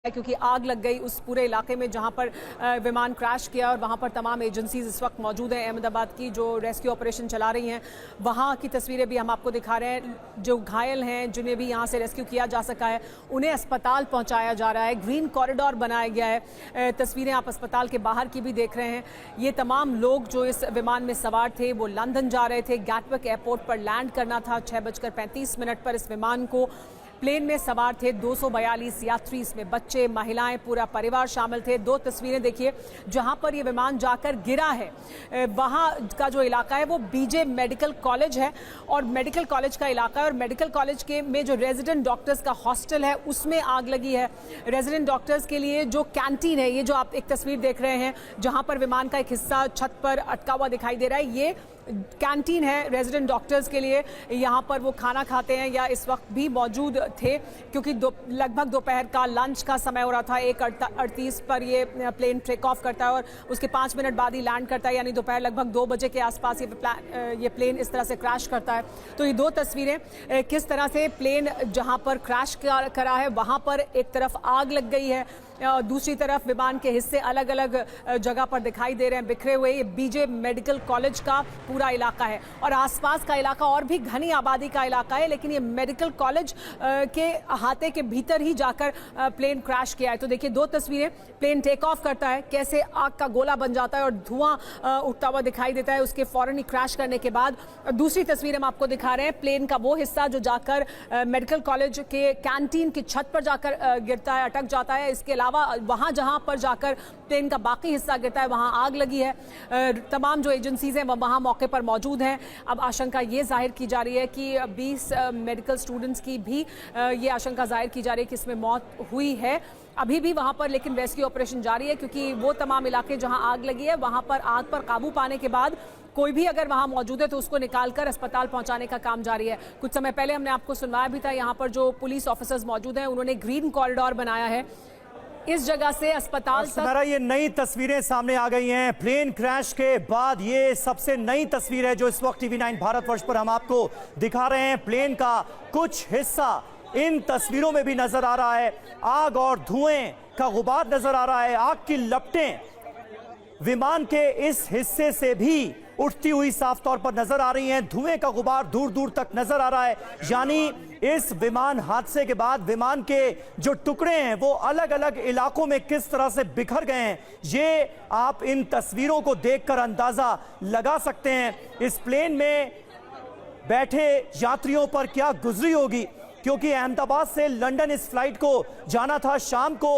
क्योंकि आग लग गई उस पूरे इलाके में जहां पर विमान क्रैश किया और वहां पर तमाम एजेंसीज इस वक्त मौजूद हैं अहमदाबाद की जो रेस्क्यू ऑपरेशन चला रही हैं। वहां की तस्वीरें भी हम आपको दिखा रहे हैं। जो घायल हैं जिन्हें भी यहां से रेस्क्यू किया जा सका है उन्हें अस्पताल पहुंचाया जा रहा है। ग्रीन कॉरिडोर बनाया गया है। तस्वीरें आप अस्पताल के बाहर की भी देख रहे हैं। ये तमाम लोग जो इस विमान में सवार थे वो लंदन जा रहे थे। गैटविक एयरपोर्ट पर लैंड करना था 6:35 पर इस विमान को। प्लेन में सवार थे 242 यात्री, इसमें बच्चे, महिलाएं, पूरा परिवार शामिल थे। दो तस्वीरें देखिए जहां पर ये विमान जाकर गिरा है वहां का जो इलाका है वो बीजे मेडिकल कॉलेज है और मेडिकल कॉलेज का इलाका है। और मेडिकल कॉलेज के में जो रेजिडेंट डॉक्टर्स का हॉस्टल है उसमें आग लगी है। रेजिडेंट डॉक्टर्स के लिए जो कैंटीन है, ये जो आप एक तस्वीर देख रहे हैं जहां पर विमान का एक हिस्सा छत पर अटका हुआ दिखाई दे रहा है, ये कैंटीन है रेजिडेंट डॉक्टर्स के लिए। यहाँ पर वो खाना खाते हैं या इस वक्त भी मौजूद थे क्योंकि लगभग दोपहर का लंच का समय हो रहा था। 1:38 पर ये प्लेन टेक ऑफ करता है और उसके 5 मिनट बाद ही लैंड करता है, यानी दोपहर लगभग 2 बजे के आसपास ये प्लेन इस तरह से क्रैश करता है। तो ये दो तस्वीरें किस तरह से प्लेन जहाँ पर क्रैश करा है वहाँ पर एक तरफ आग लग गई है, दूसरी तरफ विमान के हिस्से अलग अलग जगह पर दिखाई दे रहे हैं बिखरे हुए। ये बीजे मेडिकल कॉलेज का पूरा इलाका है और आसपास का इलाका और भी घनी आबादी का इलाका है, लेकिन ये मेडिकल कॉलेज के अहाते के भीतर ही जाकर प्लेन क्रैश किया है। तो देखिए दो तस्वीरें, प्लेन टेक ऑफ करता है, कैसे आग का गोला बन जाता है और धुआं उठता हुआ दिखाई देता है उसके फौरन ही क्रैश करने के बाद। दूसरी तस्वीर हम आपको दिखा रहे हैं प्लेन का वो हिस्सा जो जाकर मेडिकल कॉलेज के कैंटीन की छत पर जाकर गिरता है, अटक जाता है। इसके अलावा वहां जहां पर जाकर प्लेन का बाकी हिस्सा गिरता है वहां आग लगी है। तमाम जो एजेंसीज हैं वहां मौके पर मौजूद हैं। अब आशंका ये जाहिर की जा रही है कि 20 मेडिकल स्टूडेंट्स की भी ये आशंका जाहिर की जा रही है कि इसमें मौत हुई है अभी भी वहां पर, लेकिन रेस्क्यू ऑपरेशन जारी है क्योंकि वो तमाम इलाके जहां आग लगी है वहां पर आग पर काबू पाने के बाद कोई भी अगर वहां मौजूद है तो उसको निकालकर अस्पताल पहुंचाने का काम जारी है। कुछ समय पहले हमने आपको सुनवाया भी था, यहाँ पर जो पुलिस ऑफिसर्स मौजूद हैं उन्होंने ग्रीन कॉरिडोर बनाया है इस जगह से अस्पताल तक। ये नई तस्वीरें सामने आ गई हैं प्लेन क्रैश के बाद। ये सबसे नई तस्वीर है जो इस वक्त TV9 भारतवर्ष पर हम आपको दिखा रहे हैं। प्लेन का कुछ हिस्सा इन तस्वीरों में भी नजर आ रहा है। आग और धुएं का गुबार नजर आ रहा है। आग की लपटें विमान के इस हिस्से से भी उठती हुई साफ तौर पर नजर आ रही हैं। धुएं का गुबार दूर दूर तक नजर आ रहा है, यानी इस विमान हादसे के बाद विमान के जो टुकड़े हैं वो अलग अलग इलाकों में किस तरह से बिखर गए हैं ये आप इन तस्वीरों को देखकर अंदाजा लगा सकते हैं। इस प्लेन में बैठे यात्रियों पर क्या गुजरी होगी, क्योंकि अहमदाबाद से लंदन इस फ्लाइट को जाना था शाम को।